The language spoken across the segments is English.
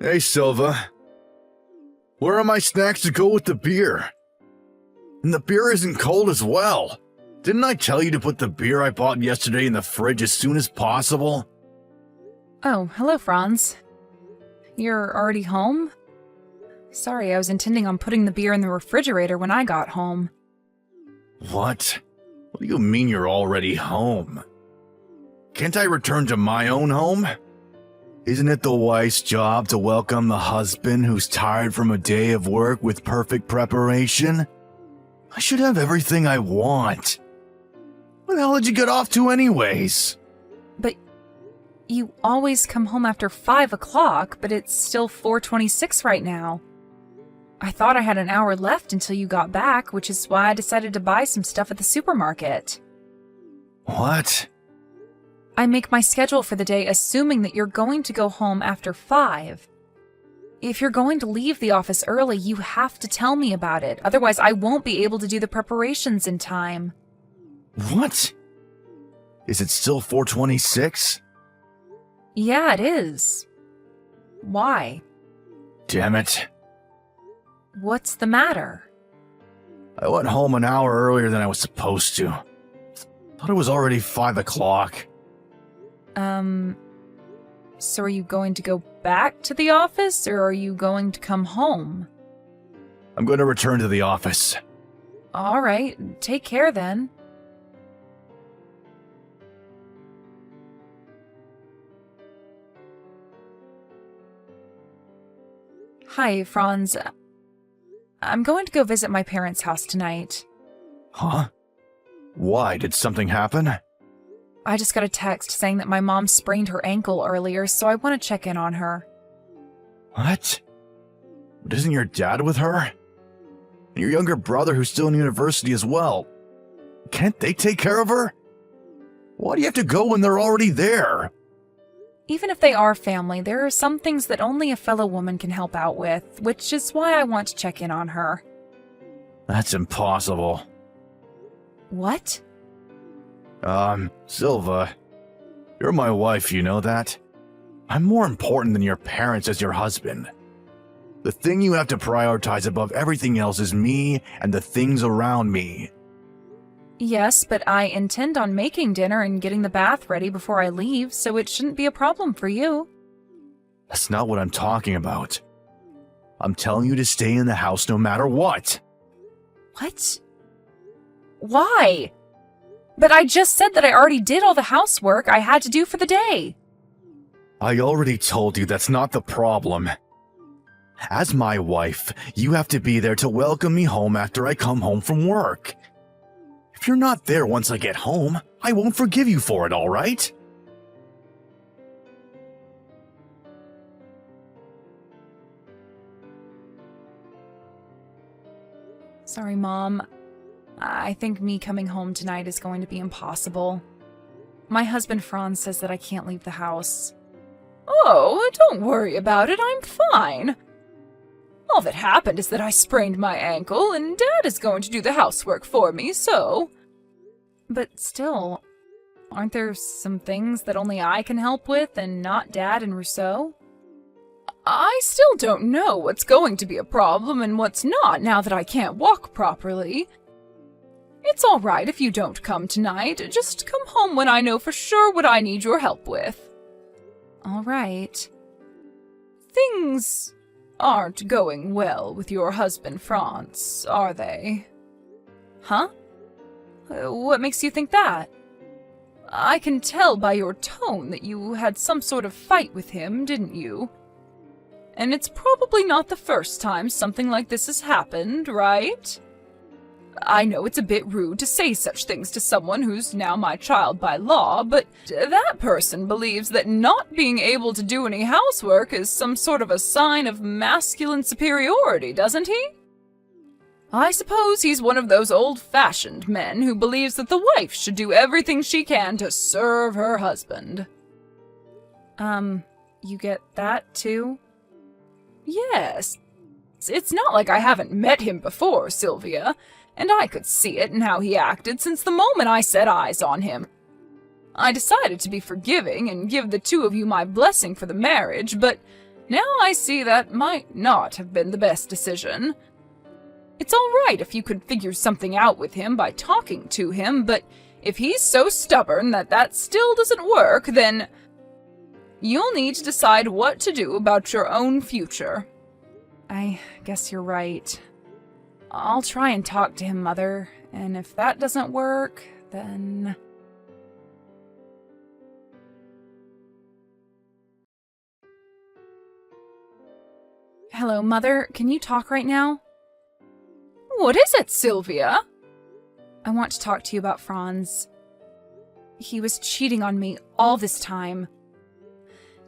Hey, Silva. Where are my snacks to go with the beer? And the beer isn't cold as well. Didn't I tell you to put the beer I bought yesterday in the fridge as soon as possible? Oh, hello, Franz. You're already home? Sorry, I was intending on putting the beer in the refrigerator when I got home. What? What do you mean you're already home? Can't I return to my own home? Isn't it the wife's job to welcome the husband who's tired from a day of work with perfect preparation? I should have everything I want. Where the hell did you get off to anyways? But you always come home after 5 o'clock, but it's still 4:26 right now. I thought I had an hour left until you got back, which is why I decided to buy some stuff at the supermarket. What? I make my schedule for the day assuming that you're going to go home after 5. If you're going to leave the office early, you have to tell me about it. Otherwise, I won't be able to do the preparations in time. What? Is it still 4:26? Yeah, it is. Why? Damn it. What's the matter? I went home an hour earlier than I was supposed to. Thought it was already 5 o'clock. So are you going to go back to the office, or are you going to come home? I'm going to return to the office. All right, take care then. Hi, Franz. I'm going to go visit my parents' house tonight. Huh? Why? Did something happen? I just got a text saying that my mom sprained her ankle earlier, so I want to check in on her. What? But isn't your dad with her? And your younger brother who's still in university as well. Can't they take care of her? Why do you have to go when they're already there? Even if they are family, there are some things that only a fellow woman can help out with, which is why I want to check in on her. That's impossible. What? Silva, you're my wife, you know that? I'm more important than your parents as your husband. The thing you have to prioritize above everything else is me and the things around me. Yes, but I intend on making dinner and getting the bath ready before I leave, so it shouldn't be a problem for you. That's not what I'm talking about. I'm telling you to stay in the house no matter what. What? Why? But I just said that I already did all the housework I had to do for the day. I already told you that's not the problem. As my wife, you have to be there to welcome me home after I come home from work. If you're not there once I get home, I won't forgive you for it, all right? Sorry, Mom. I think me coming home tonight is going to be impossible. My husband Franz says that I can't leave the house. Oh, don't worry about it. I'm fine. All that happened is that I sprained my ankle, and Dad is going to do the housework for me, so... But still, aren't there some things that only I can help with, and not Dad and Rousseau? I still don't know what's going to be a problem and what's not now that I can't walk properly. It's all right if you don't come tonight. Just come home when I know for sure what I need your help with. All right. Things aren't going well with your husband, Franz, are they? Huh? What makes you think that? I can tell by your tone that you had some sort of fight with him, didn't you? And it's probably not the first time something like this has happened, right? I know it's a bit rude to say such things to someone who's now my child by law, but that person believes that not being able to do any housework is some sort of a sign of masculine superiority, doesn't he? I suppose he's one of those old-fashioned men who believes that the wife should do everything she can to serve her husband. You get that, too? Yes. It's not like I haven't met him before, Sylvia, and I could see it in how he acted since the moment I set eyes on him. I decided to be forgiving and give the two of you my blessing for the marriage, but Now I see that might not have been the best decision. It's all right if you could figure something out with him by talking to him, but if he's so stubborn that still doesn't work, then you'll need to decide what to do about your own future. I guess you're right. I'll try and talk to him, Mother, and if that doesn't work, then... Hello, Mother. Can you talk right now? What is it, Sylvia? I want to talk to you about Franz. He was cheating on me all this time.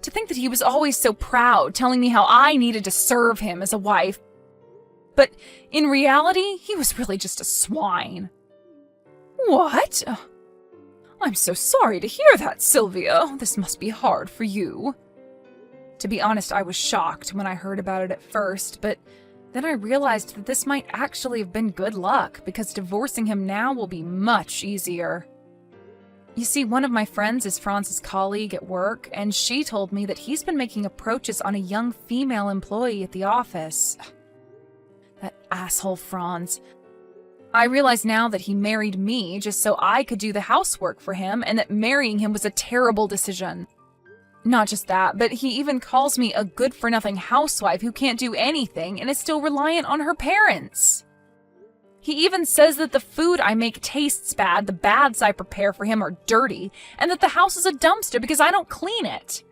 To think that he was always so proud, telling me how I needed to serve him as a wife. But in reality, he was really just a swine. What? I'm so sorry to hear that, Sylvia. This must be hard for you. To be honest, I was shocked when I heard about it at first, but then I realized that this might actually have been good luck, because divorcing him now will be much easier. You see, one of my friends is Franz's colleague at work, and she told me that he's been making approaches on a young female employee at the office. That asshole Franz. I realize now that he married me just so I could do the housework for him, and that marrying him was a terrible decision. Not just that, but he even calls me a good-for-nothing housewife who can't do anything and is still reliant on her parents. He even says that the food I make tastes bad, the baths I prepare for him are dirty, and that the house is a dumpster because I don't clean it.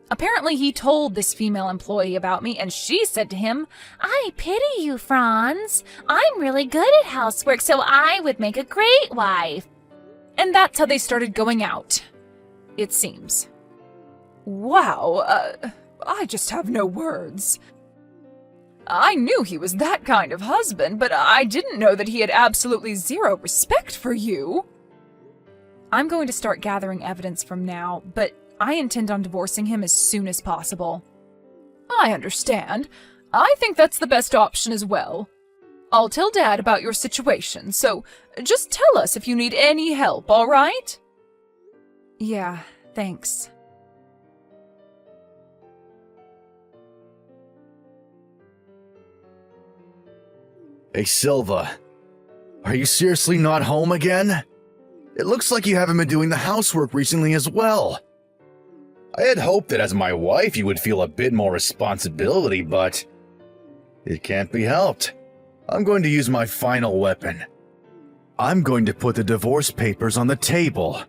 Apparently he told this female employee about me, and she said to him, "I pity you, Franz. I'm really good at housework, so I would make a great wife." And that's how they started going out, it seems. Wow, I just have no words. I knew he was that kind of husband, but I didn't know that he had absolutely zero respect for you. I'm going to start gathering evidence from now, but I intend on divorcing him as soon as possible. I understand. I think that's the best option as well. I'll tell Dad about your situation, so just tell us if you need any help, all right? Yeah, thanks. Hey, Silva. Are you seriously not home again? It looks like you haven't been doing the housework recently as well. I had hoped that as my wife you would feel a bit more responsibility, but it can't be helped. I'm going to use my final weapon. I'm going to put the divorce papers on the table.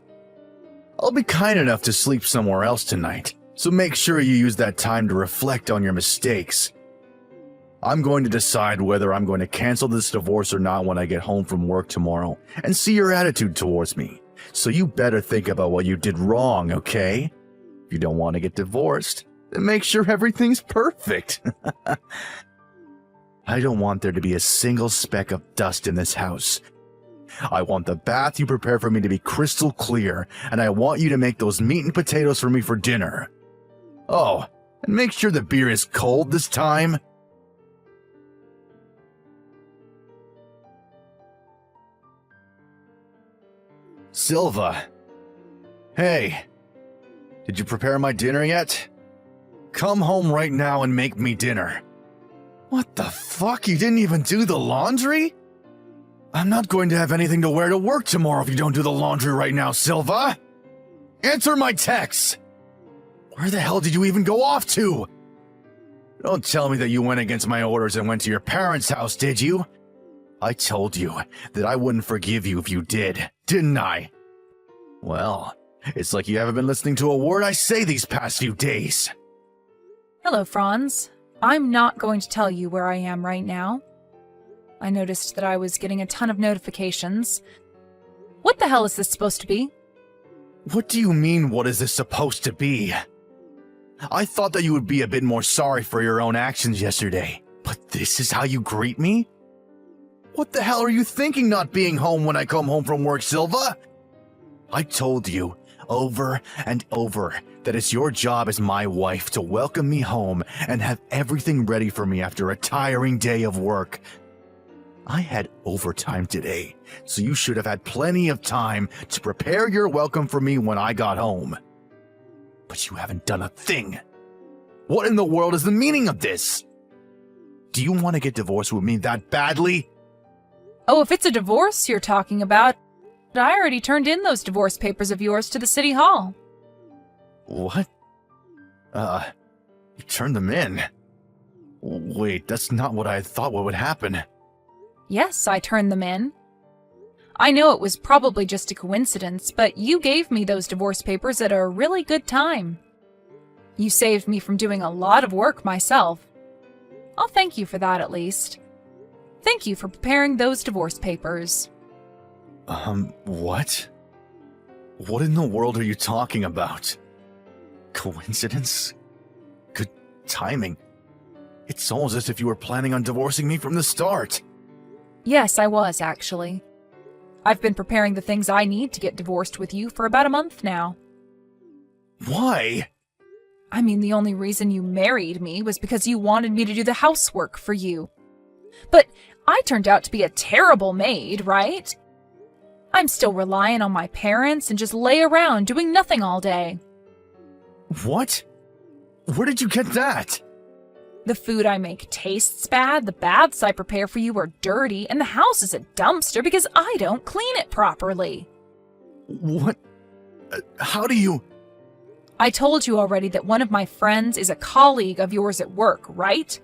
I'll be kind enough to sleep somewhere else tonight, so make sure you use that time to reflect on your mistakes. I'm going to decide whether I'm going to cancel this divorce or not when I get home from work tomorrow and see your attitude towards me. So you better think about what you did wrong, okay? If you don't want to get divorced, then make sure everything's perfect. I don't want there to be a single speck of dust in this house. I want the bath you prepare for me to be crystal clear, and I want you to make those meat and potatoes for me for dinner. Oh, and make sure the beer is cold this time. Silva. Hey. Did you prepare my dinner yet? Come home right now and make me dinner. What the fuck? You didn't even do the laundry? I'm not going to have anything to wear to work tomorrow if you don't do the laundry right now, Silva. Answer my texts. Where the hell did you even go off to? Don't tell me that you went against my orders and went to your parents' house, did you? I told you that I wouldn't forgive you if you did, didn't I? Well, it's like you haven't been listening to a word I say these past few days. Hello, Franz. I'm not going to tell you where I am right now. I noticed that I was getting a ton of notifications. What the hell is this supposed to be? What do you mean, what is this supposed to be? I thought that you would be a bit more sorry for your own actions yesterday, but this is how you greet me? What the hell are you thinking not being home when I come home from work, Silva? I told you over and over that it's your job as my wife to welcome me home and have everything ready for me after a tiring day of work. I had overtime today, so you should have had plenty of time to prepare your welcome for me when I got home. But you haven't done a thing. What in the world is the meaning of this? Do you want to get divorced with me that badly? Oh, if it's a divorce you're talking about, I already turned in those divorce papers of yours to the city hall. What? You turned them in? Wait, that's not what I thought would happen. Yes, I turned them in. I know it was probably just a coincidence, but you gave me those divorce papers at a really good time. You saved me from doing a lot of work myself. I'll thank you for that at least. Thank you for preparing those divorce papers. What? What in the world are you talking about? Coincidence? Good timing. It's almost as if you were planning on divorcing me from the start. Yes, I was, actually. I've been preparing the things I need to get divorced with you for about a month now. Why? I mean, the only reason you married me was because you wanted me to do the housework for you. But I turned out to be a terrible maid, right? I'm still relying on my parents and just lay around doing nothing all day. What? Where did you get that? The food I make tastes bad, the baths I prepare for you are dirty, and the house is a dumpster because I don't clean it properly. What? How do you... I told you already that one of my friends is a colleague of yours at work, right?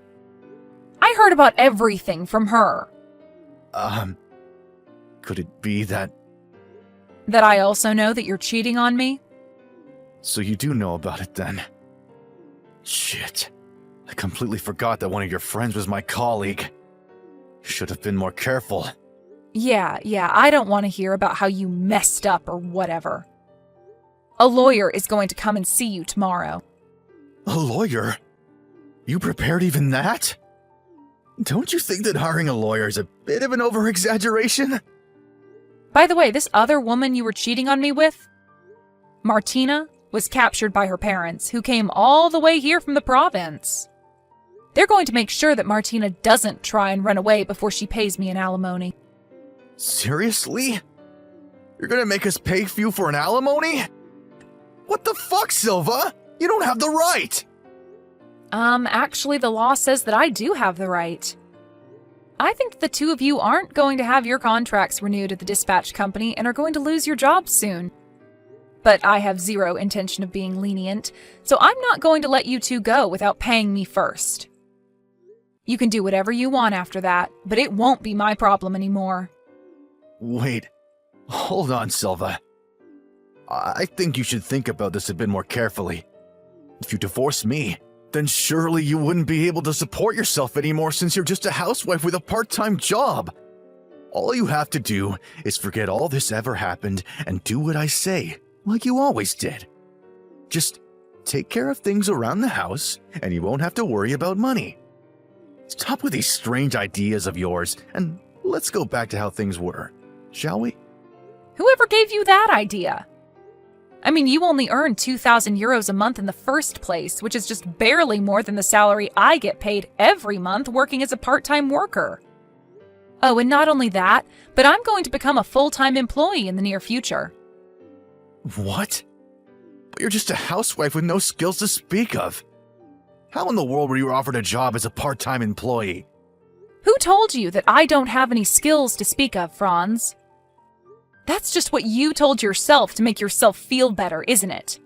I heard about everything from her. Could it be that... That I also know that you're cheating on me? So you do know about it then? Shit. I completely forgot that one of your friends was my colleague. Should have been more careful. Yeah, I don't want to hear about how you messed up or whatever. A lawyer is going to come and see you tomorrow. A lawyer? You prepared even that? Don't you think that hiring a lawyer is a bit of an over-exaggeration? By the way, this other woman you were cheating on me with, Martina, was captured by her parents, who came all the way here from the province. They're going to make sure that Martina doesn't try and run away before she pays me an alimony. Seriously? You're gonna make us pay you for an alimony? What the fuck, Silva? You don't have the right! Actually, the law says that I do have the right. I think the two of you aren't going to have your contracts renewed at the dispatch company and are going to lose your jobs soon. But I have zero intention of being lenient, so I'm not going to let you two go without paying me first. You can do whatever you want after that, but it won't be my problem anymore. Wait. Hold on, Silva. I think you should think about this a bit more carefully. If you divorce me, then surely you wouldn't be able to support yourself anymore since you're just a housewife with a part-time job. All you have to do is forget all this ever happened and do what I say, like you always did. Just take care of things around the house and you won't have to worry about money. Stop with these strange ideas of yours and let's go back to how things were, shall we? Whoever gave you that idea? I mean, you only earn 2,000 euros a month in the first place, which is just barely more than the salary I get paid every month working as a part-time worker. Oh, and not only that, but I'm going to become a full-time employee in the near future. What? But you're just a housewife with no skills to speak of. How in the world were you offered a job as a part-time employee? Who told you that I don't have any skills to speak of, Franz? That's just what you told yourself to make yourself feel better, isn't it?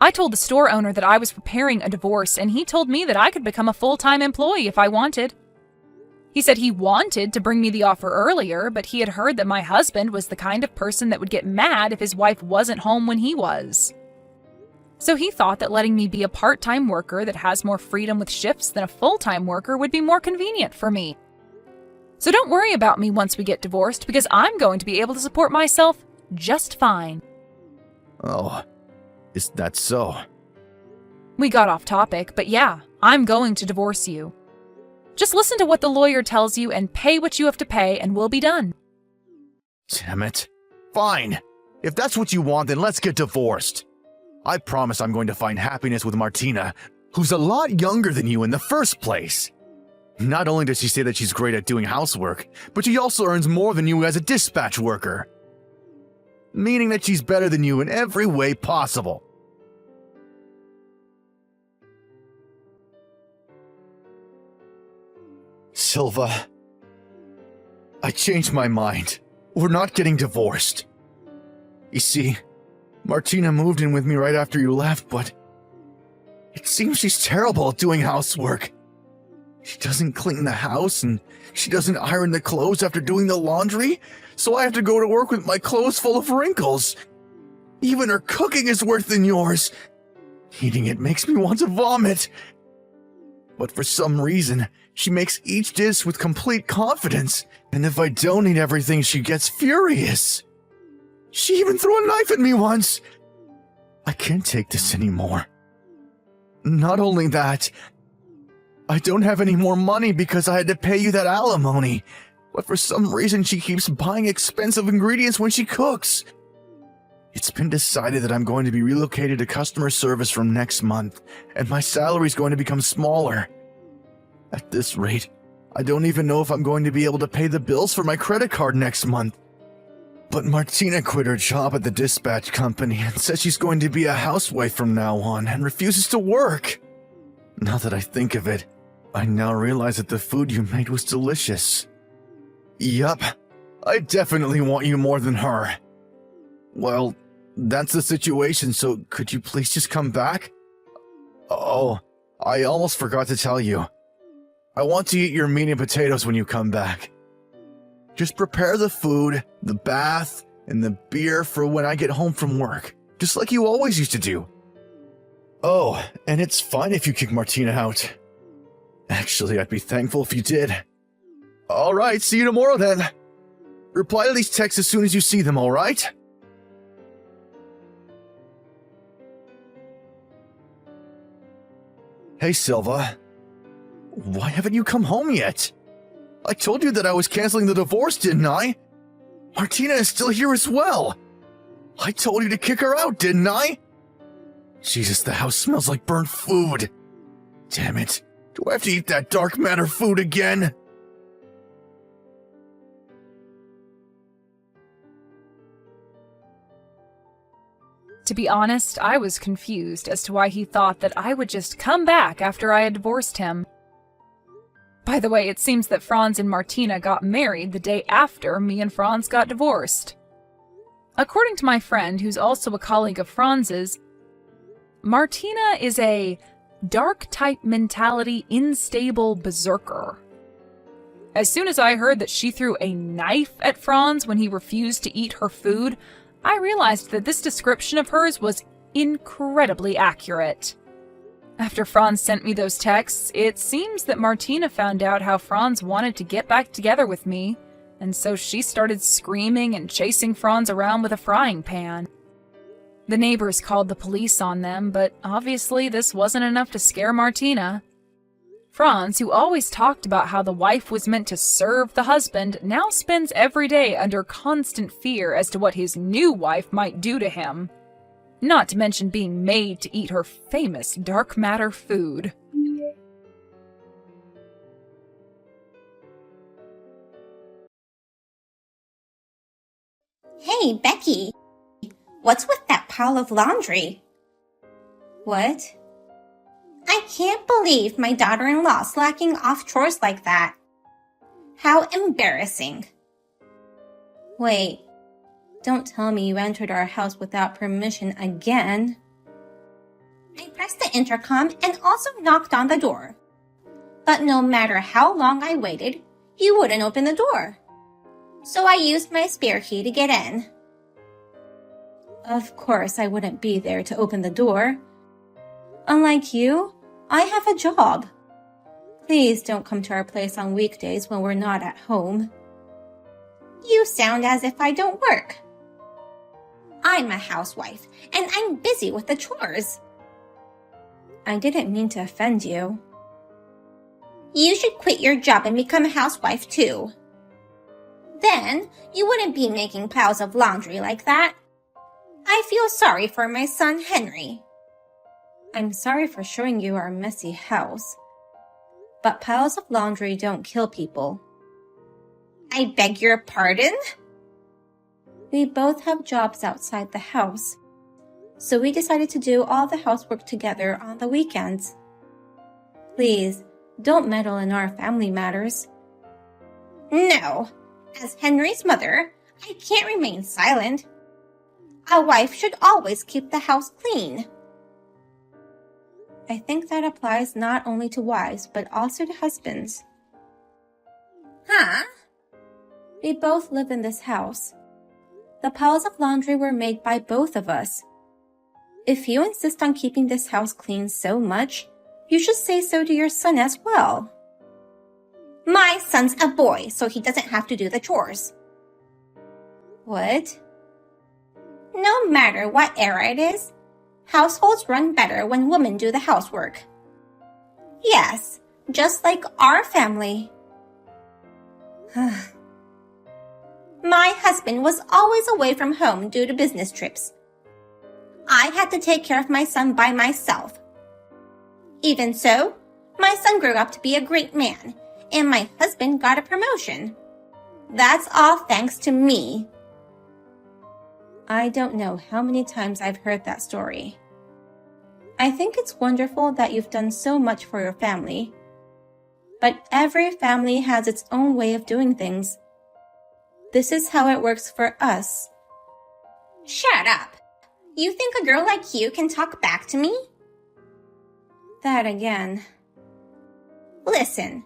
I told the store owner that I was preparing a divorce, and he told me that I could become a full-time employee if I wanted. He said he wanted to bring me the offer earlier, but he had heard that my husband was the kind of person that would get mad if his wife wasn't home when he was. So he thought that letting me be a part-time worker that has more freedom with shifts than a full-time worker would be more convenient for me. So don't worry about me once we get divorced, because I'm going to be able to support myself just fine. Oh, is that so? We got off topic, but yeah, I'm going to divorce you. Just listen to what the lawyer tells you and pay what you have to pay and we'll be done. Damn it. Fine. If that's what you want, then let's get divorced. I promise I'm going to find happiness with Martina, who's a lot younger than you in the first place. Not only does she say that she's great at doing housework, but she also earns more than you as a dispatch worker. Meaning that she's better than you in every way possible. Silva, I changed my mind. We're not getting divorced. You see, Martina moved in with me right after you left, but it seems she's terrible at doing housework. She doesn't clean the house, and she doesn't iron the clothes after doing the laundry, so I have to go to work with my clothes full of wrinkles. Even her cooking is worse than yours. Eating it makes me want to vomit. But for some reason, she makes each dish with complete confidence, and if I don't eat everything, she gets furious. She even threw a knife at me once. I can't take this anymore. Not only that, I don't have any more money because I had to pay you that alimony, but for some reason she keeps buying expensive ingredients when she cooks. It's been decided that I'm going to be relocated to customer service from next month, and my salary is going to become smaller. At this rate, I don't even know if I'm going to be able to pay the bills for my credit card next month. But Martina quit her job at the dispatch company and says she's going to be a housewife from now on and refuses to work. Now that I think of it, I now realize that the food you made was delicious. Yup, I definitely want you more than her. Well, that's the situation, so could you please just come back? Oh, I almost forgot to tell you. I want to eat your meat and potatoes when you come back. Just prepare the food, the bath, and the beer for when I get home from work, just like you always used to do. Oh, and it's fine if you kick Martina out. Actually, I'd be thankful if you did. Alright, see you tomorrow then. Reply to these texts as soon as you see them, alright? Hey, Silva. Why haven't you come home yet? I told you that I was canceling the divorce, didn't I? Martina is still here as well. I told you to kick her out, didn't I? Jesus, the house smells like burnt food. Damn it. Do I have to eat that dark matter food again? To be honest, I was confused as to why he thought that I would just come back after I had divorced him. By the way, it seems that Franz and Martina got married the day after me and Franz got divorced. According to my friend, who's also a colleague of Franz's, Martina is a dark-type mentality, unstable berserker. As soon as I heard that she threw a knife at Franz when he refused to eat her food, I realized that this description of hers was incredibly accurate. After Franz sent me those texts, it seems that Martina found out how Franz wanted to get back together with me, and so she started screaming and chasing Franz around with a frying pan. The neighbors called the police on them, but obviously this wasn't enough to scare Martina. Franz, who always talked about how the wife was meant to serve the husband, now spends every day under constant fear as to what his new wife might do to him. Not to mention being made to eat her famous dark matter food. Hey, Becky. What's with that pile of laundry? What? I can't believe my daughter-in-law slacking off chores like that. How embarrassing. Wait, don't tell me you entered our house without permission again. I pressed the intercom and also knocked on the door. But no matter how long I waited, you wouldn't open the door. So I used my spare key to get in. Of course, I wouldn't be there to open the door. Unlike you, I have a job. Please don't come to our place on weekdays when we're not at home. You sound as if I don't work. I'm a housewife, and I'm busy with the chores. I didn't mean to offend you. You should quit your job and become a housewife too. Then, you wouldn't be making piles of laundry like that. I feel sorry for my son Henry. I'm sorry for showing you our messy house. But piles of laundry don't kill people. I beg your pardon? We both have jobs outside the house, so we decided to do all the housework together on the weekends. Please, don't meddle in our family matters. No. As Henry's mother, I can't remain silent. A wife should always keep the house clean. I think that applies not only to wives, but also to husbands. Huh? We both live in this house. The piles of laundry were made by both of us. If you insist on keeping this house clean so much, you should say so to your son as well. My son's a boy, so he doesn't have to do the chores. What? No matter what era it is, households run better when women do the housework. Yes, just like our family. My husband was always away from home due to business trips. I had to take care of my son by myself. Even so, my son grew up to be a great man, and my husband got a promotion. That's all thanks to me. I don't know how many times I've heard that story. I think it's wonderful that you've done so much for your family. But every family has its own way of doing things. This is how it works for us. Shut up. You think a girl like you can talk back to me? That again. Listen,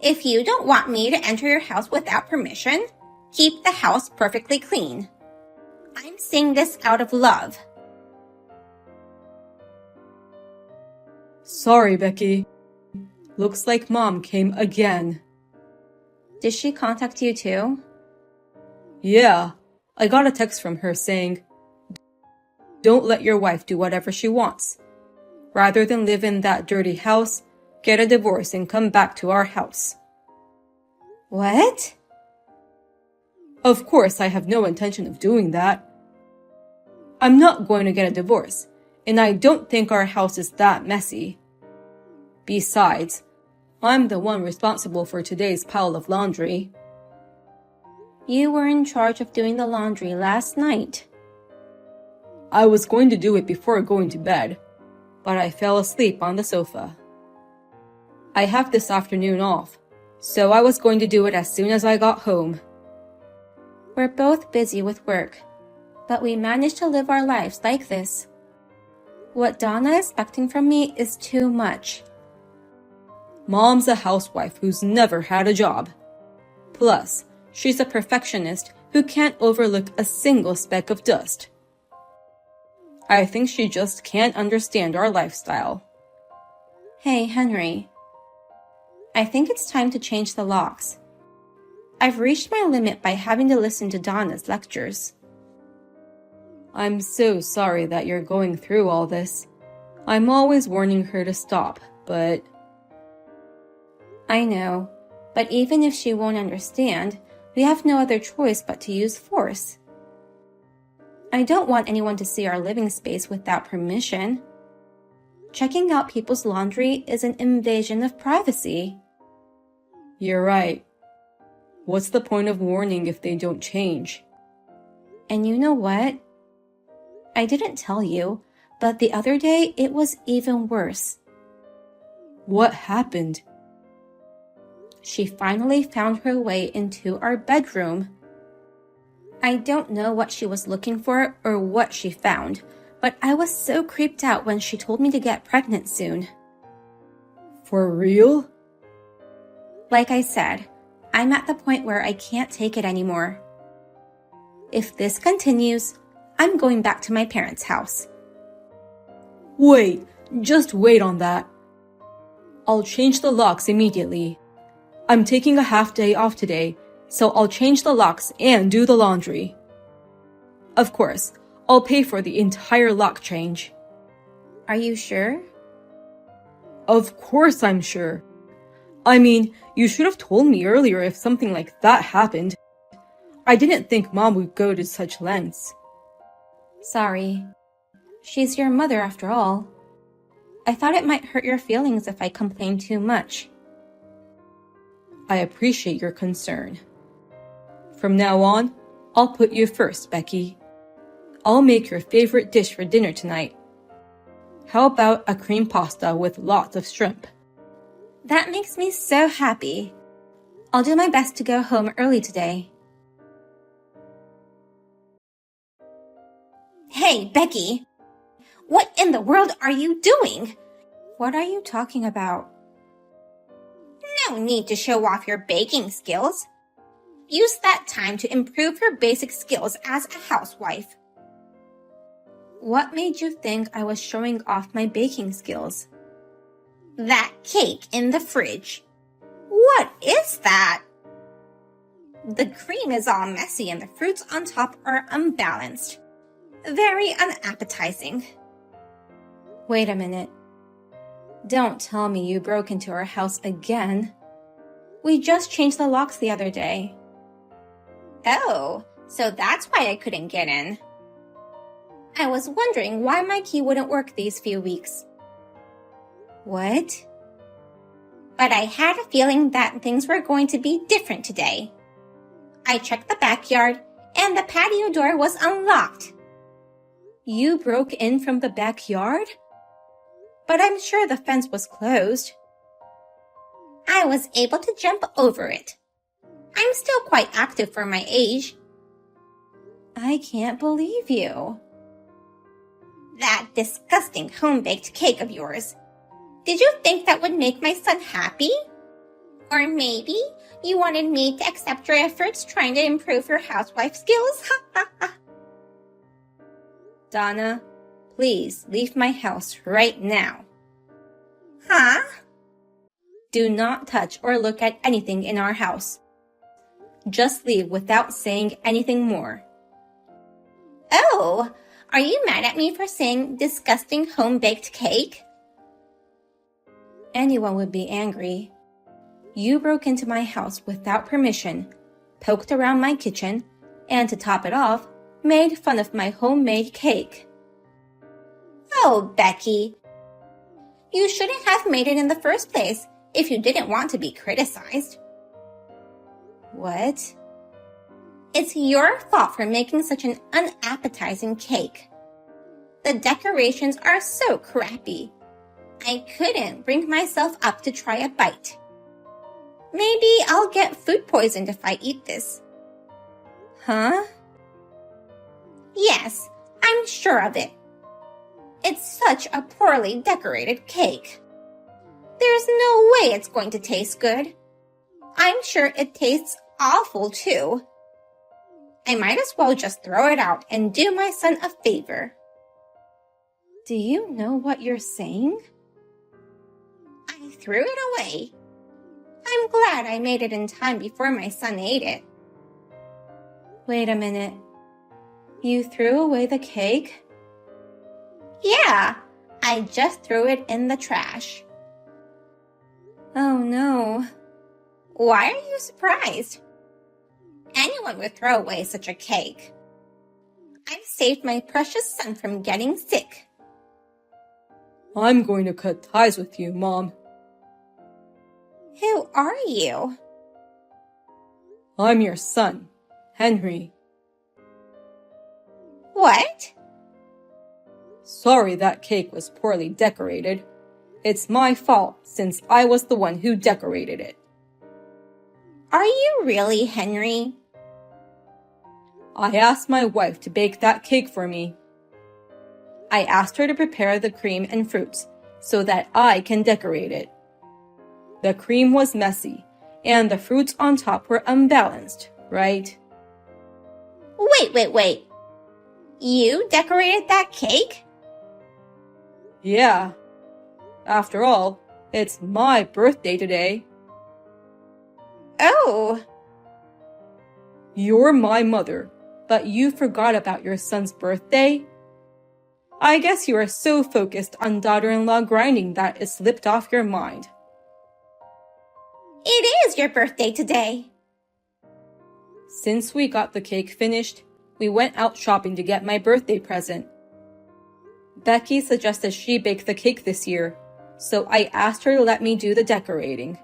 if you don't want me to enter your house without permission, keep the house perfectly clean. I'm saying this out of love. Sorry, Becky. Looks like Mom came again. Did she contact you too? Yeah, I got a text from her saying, "Don't let your wife do whatever she wants. Rather than live in that dirty house, get a divorce and come back to our house." What? Of course, I have no intention of doing that. I'm not going to get a divorce, and I don't think our house is that messy. Besides, I'm the one responsible for today's pile of laundry. You were in charge of doing the laundry last night. I was going to do it before going to bed, but I fell asleep on the sofa. I have this afternoon off, so I was going to do it as soon as I got home. We're both busy with work, but we managed to live our lives like this. What Donna is expecting from me is too much. Mom's a housewife who's never had a job. Plus, she's a perfectionist who can't overlook a single speck of dust. I think she just can't understand our lifestyle. Hey, Henry. I think it's time to change the locks. I've reached my limit by having to listen to Donna's lectures. I'm so sorry that you're going through all this. I'm always warning her to stop, but... I know, but even if she won't understand, we have no other choice but to use force. I don't want anyone to see our living space without permission. Checking out people's laundry is an invasion of privacy. You're right. What's the point of warning if they don't change? And you know what? I didn't tell you, but the other day it was even worse. What happened? She finally found her way into our bedroom. I don't know what she was looking for or what she found, but I was so creeped out when she told me to get pregnant soon. For real? Like I said, I'm at the point where I can't take it anymore. If this continues, I'm going back to my parents' house. Wait, just wait on that. I'll change the locks immediately. I'm taking a half day off today, so I'll change the locks and do the laundry. Of course, I'll pay for the entire lock change. Are you sure? Of course I'm sure. I mean, you should have told me earlier if something like that happened. I didn't think Mom would go to such lengths. Sorry. She's your mother after all. I thought it might hurt your feelings if I complained too much. I appreciate your concern. From now on, I'll put you first, Becky. I'll make your favorite dish for dinner tonight. How about a cream pasta with lots of shrimp? That makes me so happy. I'll do my best to go home early today. Hey, Becky! What in the world are you doing? What are you talking about? No need to show off your baking skills. Use that time to improve your basic skills as a housewife. What made you think I was showing off my baking skills? That cake in the fridge. What is that? The cream is all messy and the fruits on top are unbalanced. Very unappetizing. Wait a minute. Don't tell me you broke into our house again. We just changed the locks the other day. Oh, so that's why I couldn't get in. I was wondering why my key wouldn't work these few weeks. What? But I had a feeling that things were going to be different today. I checked the backyard and the patio door was unlocked. You broke in from the backyard? But I'm sure the fence was closed. I was able to jump over it. I'm still quite active for my age. I can't believe you. That disgusting home-baked cake of yours. Did you think that would make my son happy? Or maybe you wanted me to accept your efforts trying to improve your housewife skills? Donna, please leave my house right now. Huh? Do not touch or look at anything in our house. Just leave without saying anything more. Oh, are you mad at me for saying disgusting home-baked cake? Anyone would be angry. You broke into my house without permission, poked around my kitchen, and to top it off, made fun of my homemade cake. Oh, Becky. You shouldn't have made it in the first place if you didn't want to be criticized. What? It's your fault for making such an unappetizing cake. The decorations are so crappy. I couldn't bring myself up to try a bite. Maybe I'll get food poisoned if I eat this. Huh? Yes, I'm sure of it. It's such a poorly decorated cake. There's no way it's going to taste good. I'm sure it tastes awful too. I might as well just throw it out and do my son a favor. Do you know what you're saying? I threw it away. I'm glad I made it in time before my son ate it. Wait a minute. You threw away the cake? Yeah, I just threw it in the trash. Oh no. Why are you surprised? Anyone would throw away such a cake. I've saved my precious son from getting sick. I'm going to cut ties with you, Mom. Who are you? I'm your son, Henry. What? Sorry that cake was poorly decorated. It's my fault since I was the one who decorated it. Are you really Henry? I asked my wife to bake that cake for me. I asked her to prepare the cream and fruits so that I can decorate it. The cream was messy, and the fruits on top were unbalanced, right? Wait. You decorated that cake? Yeah. After all, it's my birthday today. Oh. You're my mother, but you forgot about your son's birthday? I guess you are so focused on daughter-in-law grinding that it slipped off your mind. It is your birthday today. Since we got the cake finished, we went out shopping to get my birthday present. Becky suggested she bake the cake this year, so I asked her to let me do the decorating.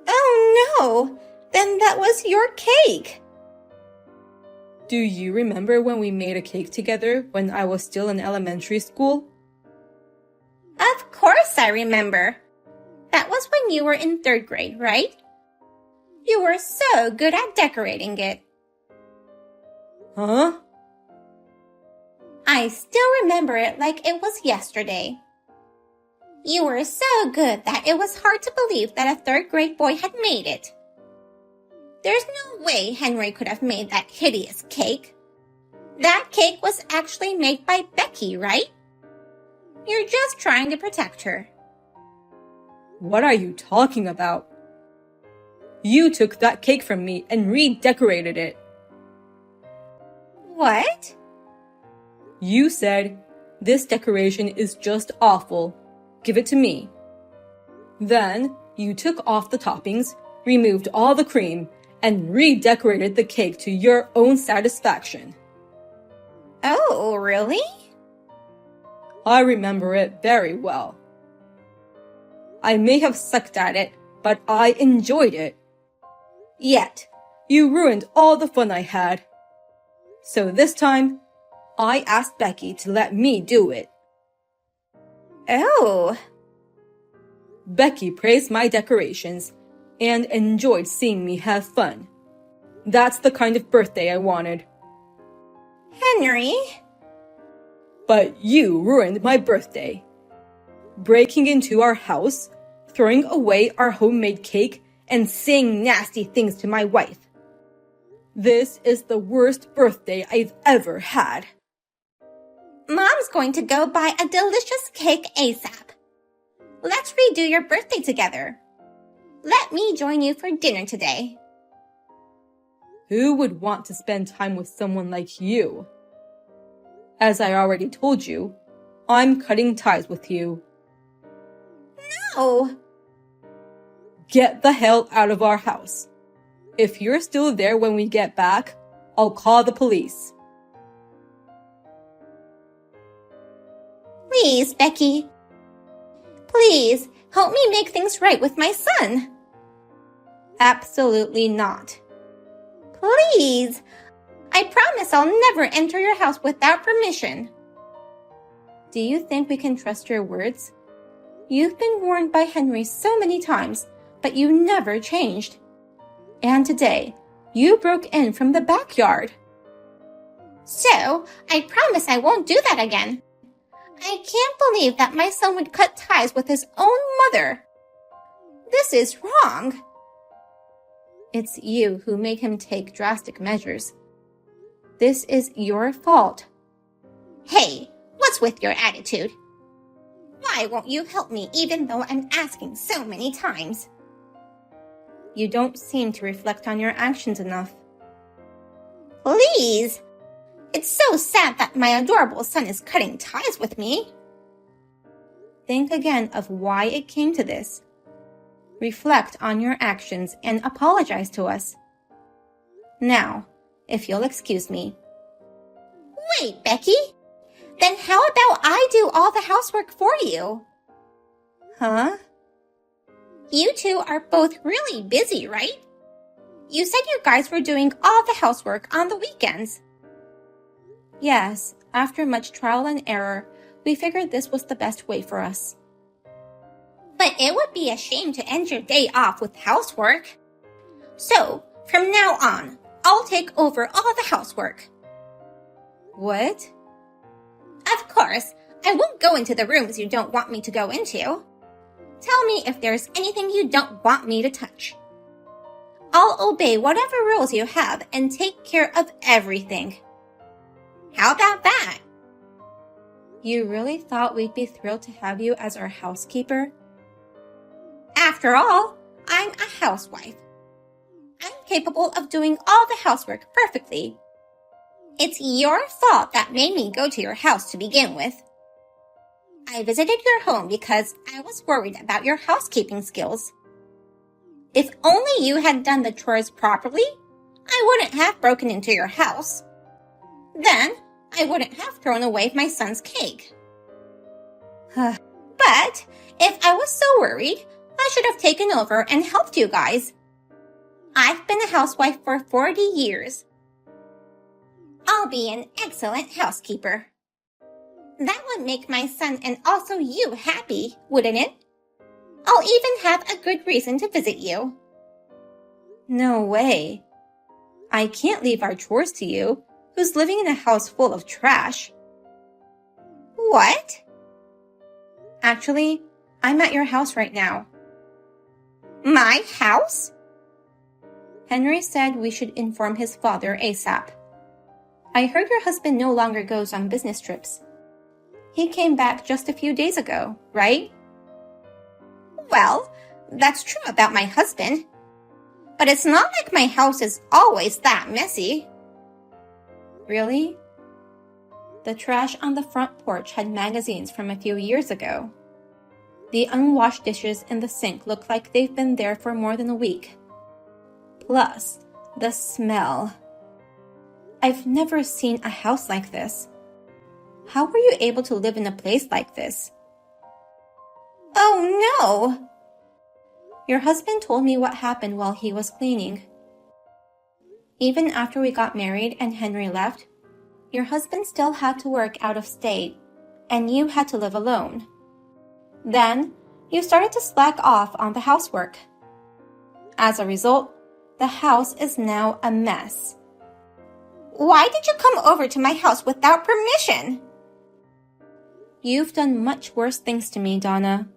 Oh no! Then that was your cake! Do you remember when we made a cake together when I was still in elementary school? Of course I remember. That was when you were in 3rd grade, right? You were so good at decorating it. Huh? I still remember it like it was yesterday. You were so good that it was hard to believe that a third-grade boy had made it. There's no way Henry could have made that hideous cake. That cake was actually made by Becky, right? You're just trying to protect her. What are you talking about? You took that cake from me and redecorated it. What? You said, "This decoration is just awful. Give it to me." Then you took off the toppings, removed all the cream, and redecorated the cake to your own satisfaction. Oh, really? I remember it very well. I may have sucked at it, but I enjoyed it. Yet, you ruined all the fun I had. So this time, I asked Becky to let me do it. Oh. Becky praised my decorations and enjoyed seeing me have fun. That's the kind of birthday I wanted. Henry? But you ruined my birthday. Breaking into our house, throwing away our homemade cake, and saying nasty things to my wife. This is the worst birthday I've ever had. Mom's going to go buy a delicious cake ASAP. Let's redo your birthday together. Let me join you for dinner today. Who would want to spend time with someone like you? As I already told you, I'm cutting ties with you. No. Get the hell out of our house. If you're still there when we get back, I'll call the police. Please, Becky. Please, help me make things right with my son. Absolutely not. Please. I promise I'll never enter your house without permission. Do you think we can trust your words? You've been warned by Henry so many times, but you never changed. And today, you broke in from the backyard. So, I promise I won't do that again. I can't believe that my son would cut ties with his own mother. This is wrong. It's you who made him take drastic measures. This is your fault. Hey, what's with your attitude? Why won't you help me even though I'm asking so many times? You don't seem to reflect on your actions enough. Please. It's so sad that my adorable son is cutting ties with me. Think again of why it came to this. Reflect on your actions and apologize to us. Now, if you'll excuse me. Wait, Becky. Then how about I do all the housework for you? Huh? You two are both really busy, right? You said you guys were doing all the housework on the weekends. Yes, after much trial and error, we figured this was the best way for us. But it would be a shame to end your day off with housework. So, from now on, I'll take over all the housework. What? Of course, I won't go into the rooms you don't want me to go into. Tell me if there's anything you don't want me to touch. I'll obey whatever rules you have and take care of everything. How about that? You really thought we'd be thrilled to have you as our housekeeper? After all, I'm a housewife. I'm capable of doing all the housework perfectly. It's your fault that made me go to your house to begin with. I visited your home because I was worried about your housekeeping skills. If only you had done the chores properly, I wouldn't have broken into your house. Then, I wouldn't have thrown away my son's cake. But, if I was so worried, I should have taken over and helped you guys. I've been a housewife for 40 years. I'll be an excellent housekeeper. That would make my son and also you happy, wouldn't it? I'll even have a good reason to visit you. No way. I can't leave our chores to you, who's living in a house full of trash. What? Actually, I'm at your house right now. My house? Henry said we should inform his father ASAP. I heard your husband no longer goes on business trips. He came back just a few days ago, right? Well, that's true about my husband. But it's not like my house is always that messy. Really? The trash on the front porch had magazines from a few years ago. The unwashed dishes in the sink look like they've been there for more than a week. Plus, the smell. I've never seen a house like this. How were you able to live in a place like this? Oh no! Your husband told me what happened while he was cleaning. Even after we got married and Henry left, your husband still had to work out of state, and you had to live alone. Then, you started to slack off on the housework. As a result, the house is now a mess. Why did you come over to my house without permission? You've done much worse things to me, Donna.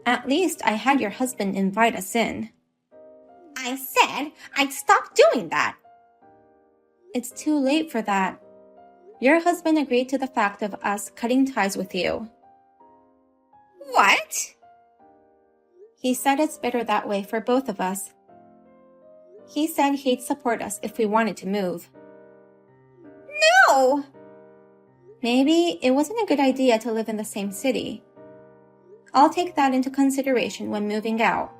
At least I had your husband invite us in. I said I'd stop doing that. It's too late for that. Your husband agreed to the fact of us cutting ties with you. What? He said it's better that way for both of us. He said he'd support us if we wanted to move. No! Maybe it wasn't a good idea to live in the same city. I'll take that into consideration when moving out.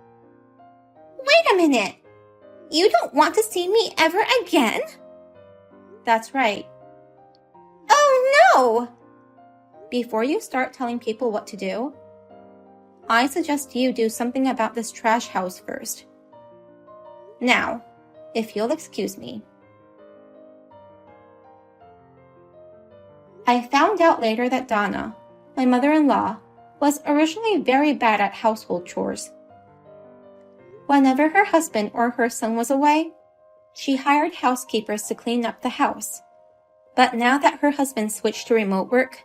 Wait a minute! You don't want to see me ever again? That's right. Oh no! Before you start telling people what to do, I suggest you do something about this trash house first. Now, if you'll excuse me. I found out later that Donna, my mother-in-law, was originally very bad at household chores. Whenever her husband or her son was away, she hired housekeepers to clean up the house. But now that her husband switched to remote work,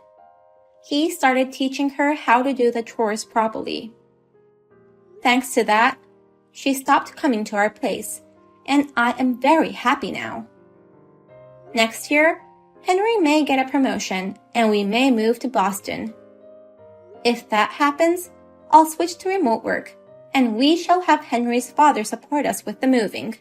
he started teaching her how to do the chores properly. Thanks to that, she stopped coming to our place, and I am very happy now. Next year, Henry may get a promotion, and we may move to Boston. If that happens, I'll switch to remote work, and we shall have Henry's father support us with the moving.